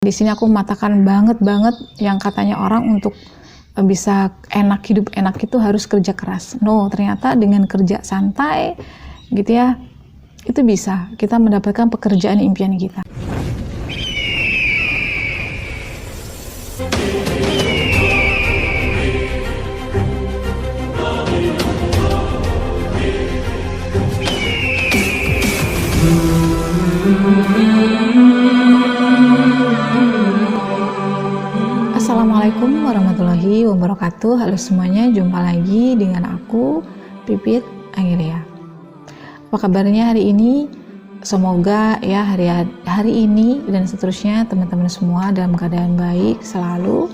di sini aku mematahkan banget yang katanya orang untuk bisa enak, hidup enak itu harus kerja keras. No, ternyata dengan kerja santai gitu ya, itu bisa kita mendapatkan pekerjaan impian kita. Assalamualaikum warahmatullahi wabarakatuh. Halo semuanya, jumpa lagi dengan aku Pipit Angelia. Apa kabarnya hari ini? Semoga ya hari ini dan seterusnya teman-teman semua dalam keadaan baik selalu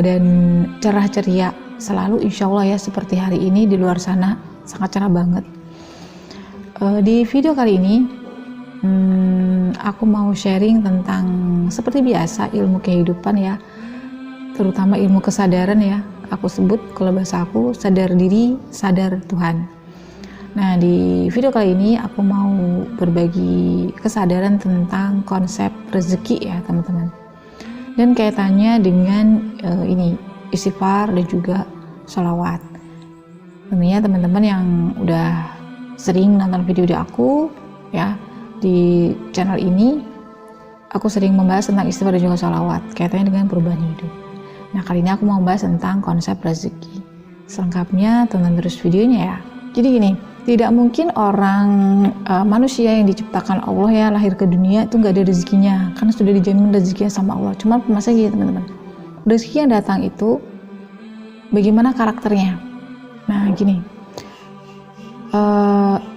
dan cerah ceria selalu, insya Allah ya, seperti hari ini di luar sana sangat cerah banget. Di video kali ini aku mau sharing tentang seperti biasa ilmu kehidupan ya, terutama ilmu kesadaran ya. Aku sebut kalau bahasa aku sadar diri, sadar Tuhan. Nah, di video kali ini aku mau berbagi kesadaran tentang konsep rezeki ya teman-teman, dan kaitannya dengan ini istighfar dan juga sholawat. Tentunya teman-teman yang udah sering nonton video di aku ya, di channel ini aku sering membahas tentang istighfar dan juga sholawat kaitannya dengan perubahan hidup. Nah, kali ini aku mau membahas tentang konsep rezeki. Selengkapnya tonton terus videonya ya. Jadi gini, tidak mungkin orang manusia yang diciptakan Allah ya, lahir ke dunia itu nggak ada rezekinya, karena sudah dijamin rezekinya sama Allah. Cuma masalahnya gini teman-teman, rezeki yang datang itu bagaimana karakternya. Nah gini,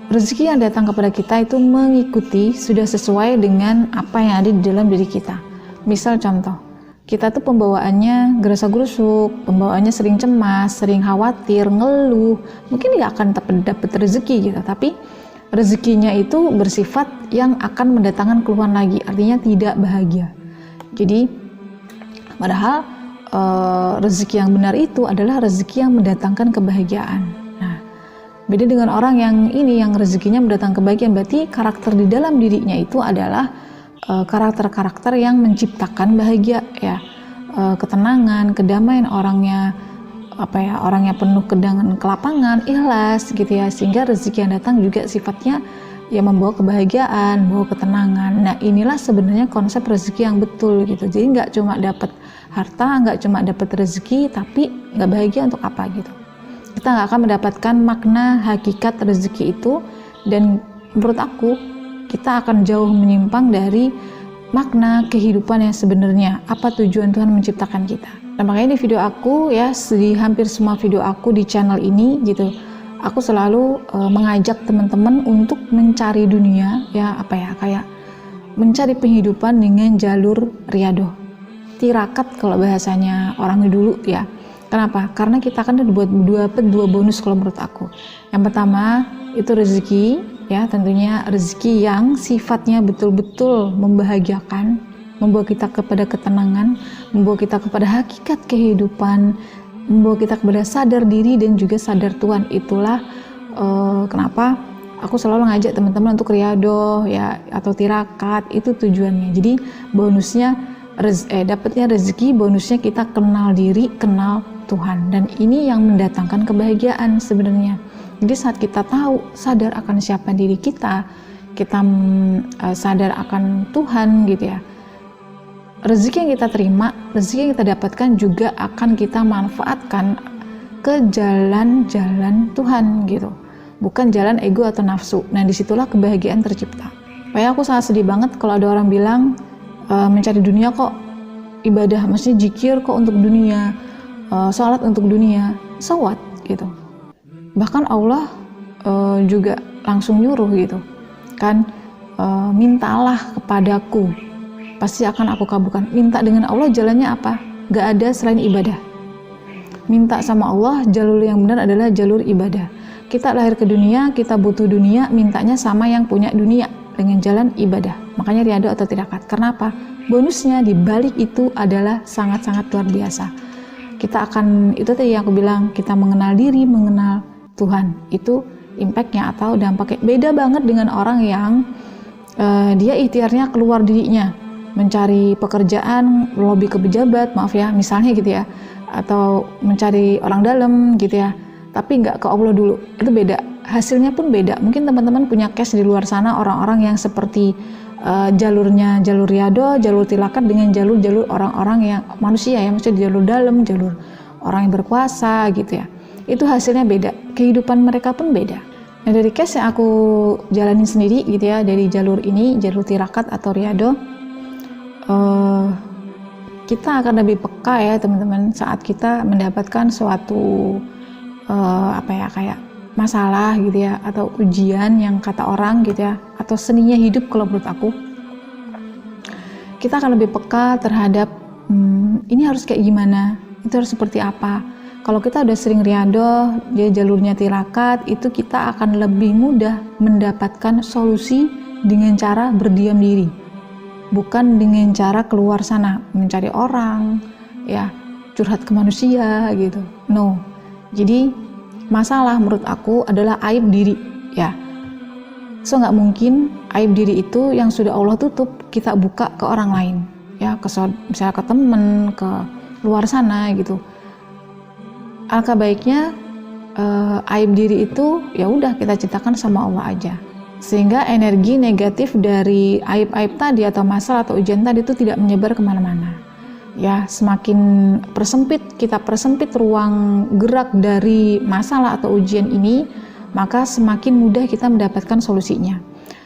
rezeki yang datang kepada kita itu mengikuti, sudah sesuai dengan apa yang ada di dalam diri kita. Misal contoh, kita tuh pembawaannya gerasa-gerusuk, pembawaannya sering cemas, sering khawatir, ngeluh, mungkin nggak akan dapat rezeki gitu. Tapi rezekinya itu bersifat yang akan mendatangkan keluhan lagi, artinya tidak bahagia. Jadi padahal rezeki yang benar itu adalah rezeki yang mendatangkan kebahagiaan. Nah, beda dengan orang yang ini, yang rezekinya mendatangkan kebahagiaan, berarti karakter di dalam dirinya itu adalah karakter-karakter yang menciptakan bahagia ya, ketenangan, kedamaian, orangnya penuh dengan kelapangan, ikhlas gitu ya, sehingga rezeki yang datang juga sifatnya ya membawa kebahagiaan, membawa ketenangan. Nah, inilah sebenarnya konsep rezeki yang betul gitu. Jadi nggak cuma dapat harta, nggak cuma dapat rezeki, tapi nggak bahagia untuk apa gitu. Kita nggak akan mendapatkan makna hakikat rezeki itu, dan menurut aku kita akan jauh menyimpang dari makna kehidupan yang sebenarnya, apa tujuan Tuhan menciptakan kita. Nah, makanya di video aku ya, di hampir semua video aku di channel ini gitu, aku selalu mengajak teman-teman untuk mencari dunia ya, kayak mencari penghidupan dengan jalur riyadhah, tirakat kalau bahasanya orang dulu ya. Kenapa? Karena kita kan buat dua bonus kalau menurut aku. Yang pertama itu rezeki ya, tentunya rezeki yang sifatnya betul-betul membahagiakan, membawa kita kepada ketenangan, membawa kita kepada hakikat kehidupan, membawa kita kepada sadar diri dan juga sadar Tuhan. Itulah kenapa aku selalu ngajak teman-teman untuk riyadhah ya, atau tirakat, itu tujuannya. Jadi bonusnya dapatnya rezeki, bonusnya kita kenal diri, kenal Tuhan, dan ini yang mendatangkan kebahagiaan sebenarnya. Jadi saat kita tahu, sadar akan siapa diri kita, kita sadar akan Tuhan gitu ya, rezeki yang kita terima, rezeki yang kita dapatkan juga akan kita manfaatkan ke jalan-jalan Tuhan gitu, bukan jalan ego atau nafsu. Nah, disitulah kebahagiaan tercipta. Kayak aku sangat sedih banget kalau ada orang bilang mencari dunia kok ibadah, maksudnya zikir kok untuk dunia, sholat untuk dunia, so what gitu. Bahkan Allah juga langsung nyuruh gitu kan, mintalah kepadaku pasti akan aku kabulkan. Minta dengan Allah jalannya apa? Gak ada selain ibadah. Minta sama Allah, jalur yang benar adalah jalur ibadah. Kita lahir ke dunia, kita butuh dunia, mintanya sama yang punya dunia dengan jalan ibadah. Makanya riyadhah atau tirakat. Kenapa? Bonusnya di balik itu adalah sangat-sangat luar biasa. Kita akan, itu tadi yang aku bilang, kita mengenal diri, mengenal Tuhan. Itu impactnya atau dampaknya beda banget dengan orang yang dia ikhtiarnya keluar dirinya. mencari pekerjaan, lobby ke pejabat, maaf ya, misalnya gitu ya, atau mencari orang dalam gitu ya, tapi nggak ke Allah dulu, itu beda, hasilnya pun beda. Mungkin teman-teman punya case di luar sana, orang-orang yang seperti jalurnya jalur riyadhah, jalur tilakat dengan jalur orang-orang yang manusia ya, maksudnya jalur dalam, jalur orang yang berkuasa gitu ya, itu hasilnya beda, kehidupan mereka pun beda. Nah dari case yang aku jalanin sendiri gitu ya, dari jalur ini, jalur tirakat atau riyadhah, kita akan lebih peka ya teman-teman saat kita mendapatkan suatu kayak masalah gitu ya, atau ujian yang kata orang gitu ya, atau seninya hidup kalau menurut aku, kita akan lebih peka terhadap ini harus kayak gimana, itu harus seperti apa. Kalau kita udah sering riyadhah, dia jalurnya tirakat, itu kita akan lebih mudah mendapatkan solusi dengan cara berdiam diri, bukan dengan cara keluar sana mencari orang ya, curhat ke manusia gitu. No. Jadi masalah menurut aku adalah aib diri ya. So nggak mungkin aib diri itu yang sudah Allah tutup kita buka ke orang lain ya, misalnya ke temen, ke luar sana gitu. Alangkah baiknya aib diri itu ya udah kita ceritakan sama Allah aja, sehingga energi negatif dari aib-aib tadi atau masalah atau ujian tadi itu tidak menyebar kemana-mana ya. Semakin kita persempit ruang gerak dari masalah atau ujian ini, maka semakin mudah kita mendapatkan solusinya.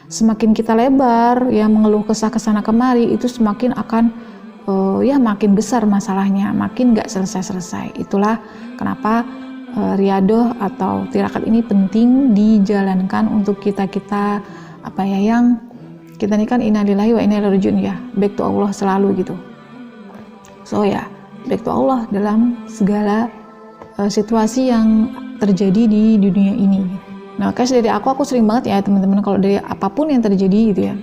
Semakin kita lebar ya mengeluh kesah kesana kemari, itu semakin akan makin besar masalahnya, makin nggak selesai-selesai. Itulah kenapa riyadhah atau tirakat ini penting dijalankan untuk kita yang kita ini kan innalillahi wa inna ilaihi raji'un ya, back to Allah selalu gitu. So ya, back to Allah dalam segala situasi yang terjadi di dunia ini. Nah, case dari aku sering banget ya teman-teman, kalau dari apapun yang terjadi gitu ya,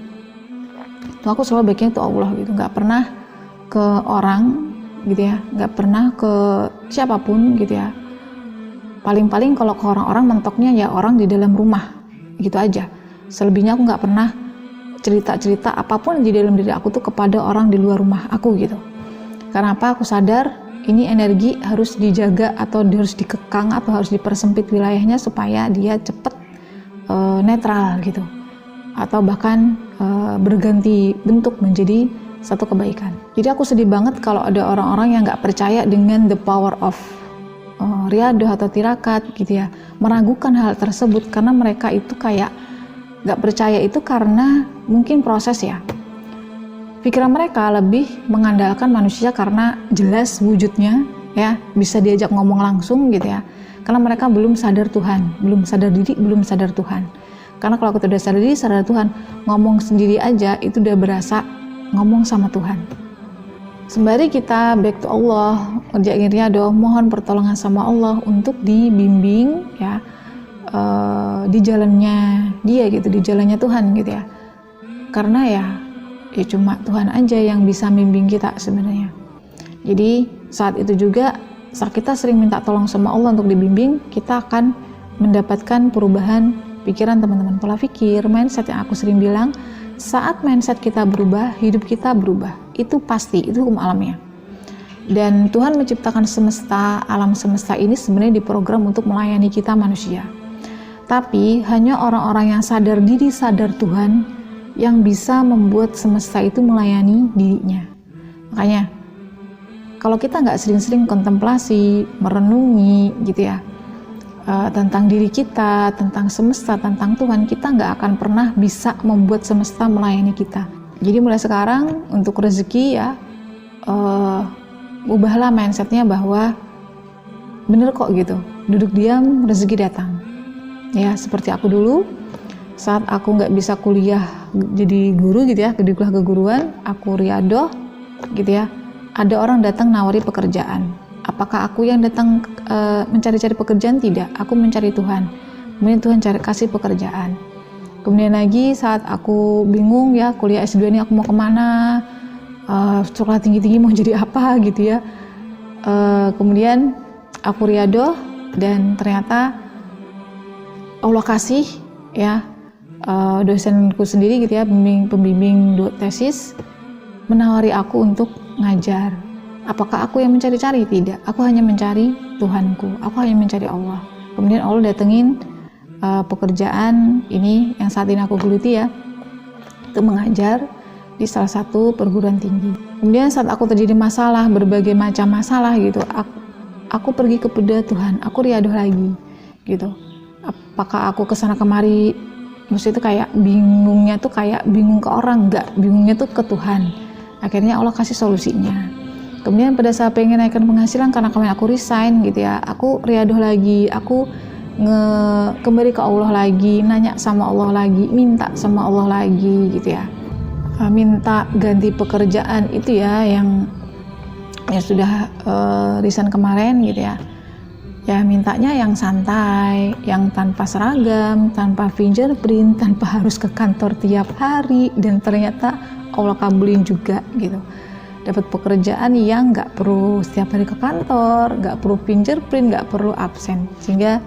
itu aku selalu backnya to Allah gitu, nggak pernah ke orang gitu ya, nggak pernah ke siapapun gitu ya. Paling-paling kalau ke orang-orang mentoknya ya orang di dalam rumah gitu aja. Selebihnya aku nggak pernah cerita-cerita apapun di dalam diri aku tuh kepada orang di luar rumah aku gitu. Karena apa? Aku sadar ini energi harus dijaga atau harus dikekang atau harus dipersempit wilayahnya supaya dia cepet netral gitu, atau bahkan berganti bentuk menjadi satu kebaikan. Jadi aku sedih banget kalau ada orang-orang yang nggak percaya dengan the power of riyadhah atau tirakat gitu ya, meragukan hal tersebut karena mereka itu kayak nggak percaya itu karena mungkin proses ya. Pikiran mereka lebih mengandalkan manusia karena jelas wujudnya ya, bisa diajak ngomong langsung gitu ya. Karena mereka belum sadar Tuhan, belum sadar diri, belum sadar Tuhan. Karena kalau kita udah sadar diri, sadar Tuhan, ngomong sendiri aja itu udah berasa ngomong sama Tuhan. Sembari kita back to Allah, ngerjain riyadhah, mohon pertolongan sama Allah untuk dibimbing ya, di jalannya dia gitu, di jalannya Tuhan gitu ya. Karena ya cuma Tuhan aja yang bisa membimbing kita sebenarnya. Jadi saat itu juga saat kita sering minta tolong sama Allah untuk dibimbing, kita akan mendapatkan perubahan pikiran teman-teman, pola pikir, mindset yang aku sering bilang. Saat mindset kita berubah, hidup kita berubah. Itu pasti, itu hukum alamnya. Dan Tuhan menciptakan semesta, alam semesta ini sebenarnya diprogram untuk melayani kita manusia. Tapi hanya orang-orang yang sadar diri, sadar Tuhan, yang bisa membuat semesta itu melayani dirinya. Makanya, kalau kita nggak sering-sering kontemplasi, merenungi gitu ya, tentang diri kita, tentang semesta, tentang Tuhan, kita nggak akan pernah bisa membuat semesta melayani kita. Jadi mulai sekarang untuk rezeki ya, ubahlah mindsetnya bahwa bener kok gitu, duduk diam rezeki datang. Ya seperti aku dulu, saat aku nggak bisa kuliah jadi guru gitu ya, di kuliah keguruan, aku riyadhah gitu ya, ada orang datang nawari pekerjaan. Apakah aku yang datang mencari-cari pekerjaan? Tidak, aku mencari Tuhan. Kemudian Tuhan kasih pekerjaan. Kemudian lagi saat aku bingung ya, kuliah S2 ini aku mau kemana, sekolah tinggi-tinggi mau jadi apa gitu ya. Kemudian aku riyadhah dan ternyata Allah kasih ya dosenku sendiri gitu ya, pembimbing tesis, menawari aku untuk ngajar. Apakah aku yang mencari-cari? Tidak, aku hanya mencari Tuhanku, aku hanya mencari Allah. Kemudian Allah datengin pekerjaan ini yang saat ini aku geluti ya, itu mengajar di salah satu perguruan tinggi. Kemudian saat aku terjadi masalah, berbagai macam masalah gitu, aku pergi kepada Tuhan, aku riadoh lagi gitu. Apakah aku kesana kemari, maksudnya itu kayak bingungnya tuh kayak bingung ke orang, enggak, bingungnya tuh ke Tuhan. Akhirnya Allah kasih solusinya. Kemudian pada saat pengen naikkan penghasilan karena kemarin aku resign gitu ya, aku riadoh lagi, aku kembali ke Allah lagi, nanya sama Allah lagi, minta sama Allah lagi gitu ya, minta ganti pekerjaan itu ya yang sudah resign kemarin gitu ya. Ya mintanya yang santai, yang tanpa seragam, tanpa fingerprint, tanpa harus ke kantor tiap hari, dan ternyata Allah kabulin juga gitu. Dapat pekerjaan yang nggak perlu setiap hari ke kantor, nggak perlu fingerprint, nggak perlu absen, sehingga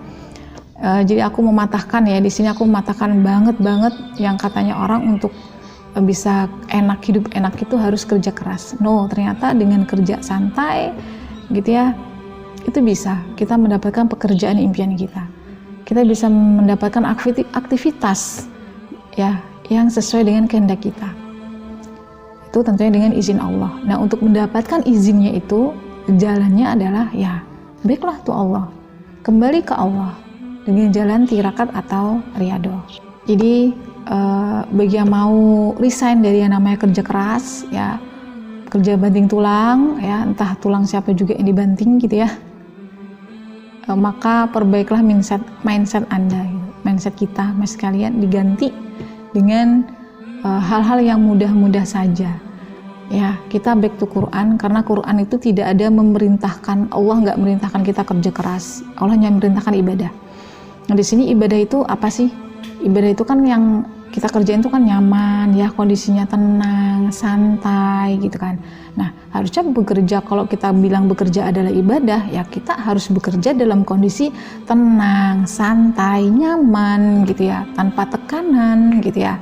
jadi aku mematahkan ya, di sini aku mematahkan banget yang katanya orang untuk bisa enak, hidup enak itu harus kerja keras. No, ternyata dengan kerja santai gitu ya, itu bisa kita mendapatkan pekerjaan impian kita. Kita bisa mendapatkan aktivitas ya yang sesuai dengan kehendak kita. Itu tentunya dengan izin Allah. Nah, untuk mendapatkan izinnya itu jalannya adalah ya baiklah tuh Allah. Kembali ke Allah dengan jalan tirakat atau riadoh. Jadi bagi yang mau resign dari yang namanya kerja keras ya, kerja banting tulang ya, entah tulang siapa juga yang dibanting gitu ya, maka perbaiklah mindset Anda gitu. Mindset kita mas sekalian diganti dengan hal-hal yang mudah-mudah saja ya. Kita back to Quran, karena Quran itu tidak ada memerintahkan, Allah nggak merintahkan kita kerja keras, Allah hanya merintahkan ibadah. Nah, di sini ibadah itu apa sih? Ibadah itu kan yang kita kerjain itu kan nyaman ya, kondisinya tenang, santai gitu kan. Nah, harusnya bekerja, kalau kita bilang bekerja adalah ibadah, ya kita harus bekerja dalam kondisi tenang, santai, nyaman gitu ya, tanpa tekanan gitu ya.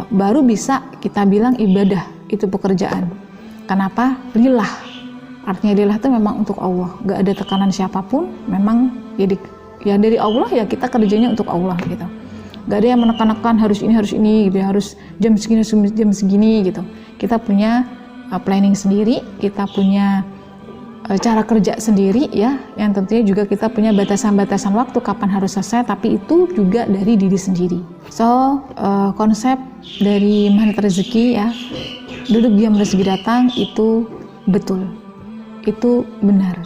Baru bisa kita bilang ibadah itu pekerjaan. Kenapa? Lillah. Artinya lillah itu memang untuk Allah, gak ada tekanan siapapun, memang ya dari Allah ya, kita kerjanya untuk Allah gitu. Gak ada yang menekan-nekan harus ini gitu, harus jam segini gitu. Kita punya planning sendiri, kita punya cara kerja sendiri ya, yang tentunya juga kita punya batasan-batasan waktu kapan harus selesai, tapi itu juga dari diri sendiri. So konsep dari magnet rezeki ya, duduk diam rezeki datang, itu betul, itu benar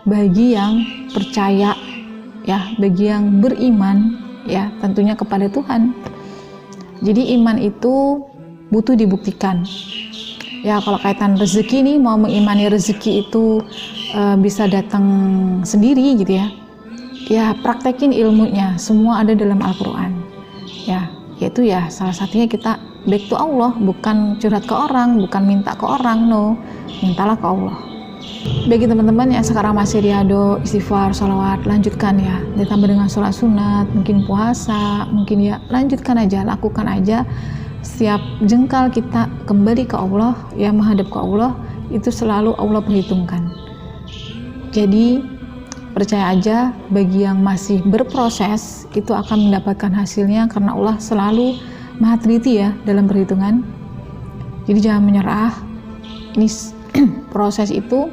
bagi yang percaya ya, bagi yang beriman ya, tentunya kepada Tuhan. Jadi iman itu butuh dibuktikan ya. Kalau kaitan rezeki nih, mau mengimani rezeki itu bisa datang sendiri gitu ya, ya praktekin ilmunya, semua ada dalam Al-Quran ya. Yaitu ya salah satunya kita back to Allah, bukan curhat ke orang, bukan minta ke orang, no, mintalah ke Allah. Bagi teman-teman yang sekarang masih riado, istighfar, sholawat, lanjutkan ya, ditambah dengan sholat sunat, mungkin puasa, mungkin ya lanjutkan aja, lakukan aja. Setiap jengkal kita kembali ke Allah ya, menghadap ke Allah, itu selalu Allah perhitungkan. Jadi percaya aja, bagi yang masih berproses itu akan mendapatkan hasilnya, karena Allah selalu maha teliti ya dalam perhitungan. Jadi jangan menyerah, ini proses itu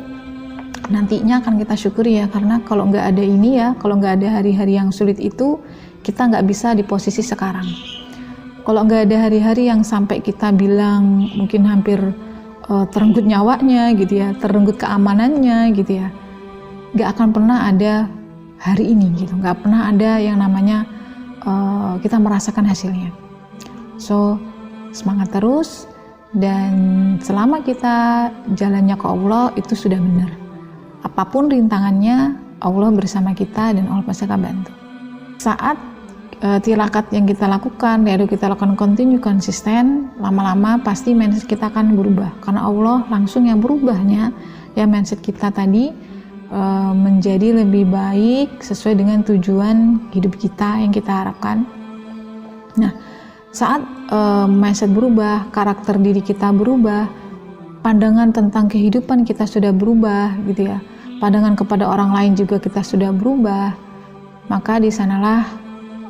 nantinya akan kita syukuri ya, karena kalau nggak ada ini ya, kalau nggak ada hari-hari yang sulit itu, kita nggak bisa di posisi sekarang. Kalau nggak ada hari-hari yang sampai kita bilang mungkin hampir terenggut nyawanya gitu ya, terenggut keamanannya gitu ya, nggak akan pernah ada hari ini gitu, nggak pernah ada yang namanya kita merasakan hasilnya. So semangat terus, dan selama kita jalannya ke Allah itu sudah benar. Apapun rintangannya, Allah bersama kita dan Allah pasti akan bantu. Saat tirakat yang kita lakukan, yaitu kita lakukan continue, konsisten, lama-lama pasti mindset kita akan berubah, karena Allah langsung yang berubahnya ya, mindset kita tadi menjadi lebih baik sesuai dengan tujuan hidup kita yang kita harapkan. Nah, Saat mindset berubah, karakter diri kita berubah, pandangan tentang kehidupan kita sudah berubah gitu ya, pandangan kepada orang lain juga kita sudah berubah, maka di sanalah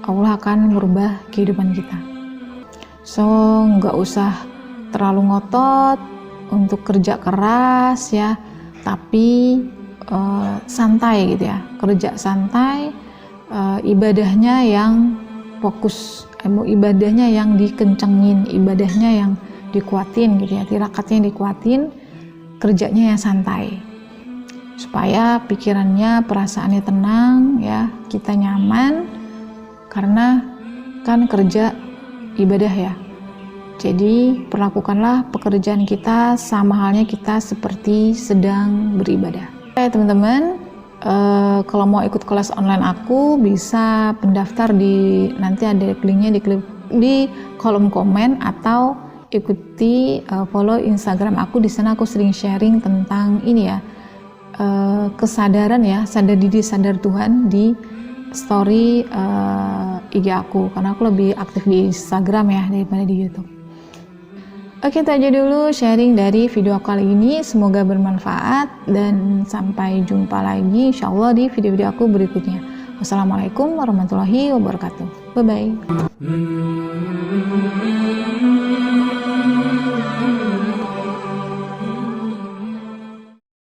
Allah akan merubah kehidupan kita. So nggak usah terlalu ngotot untuk kerja keras ya, tapi santai gitu ya, kerja santai, ibadahnya yang fokus, ibadahnya yang dikencengin, ibadahnya yang dikuatin gitu ya, tirakatnya dikuatin, kerjanya yang santai, supaya pikirannya, perasaannya tenang ya, kita nyaman, karena kan kerja ibadah ya. Jadi perlakukanlah pekerjaan kita sama halnya kita seperti sedang beribadah. Oke teman-teman, kalau mau ikut kelas online aku bisa pendaftar nanti ada linknya di kolom komen, atau ikuti follow Instagram aku. Di sana aku sering sharing tentang ini ya, kesadaran ya, sadar diri sadar Tuhan di story IG aku, karena aku lebih aktif di Instagram ya daripada di YouTube. Oke, itu aja dulu sharing dari video kali ini, semoga bermanfaat dan sampai jumpa lagi insyaallah di video-video aku berikutnya. Wassalamualaikum warahmatullahi wabarakatuh. Bye bye.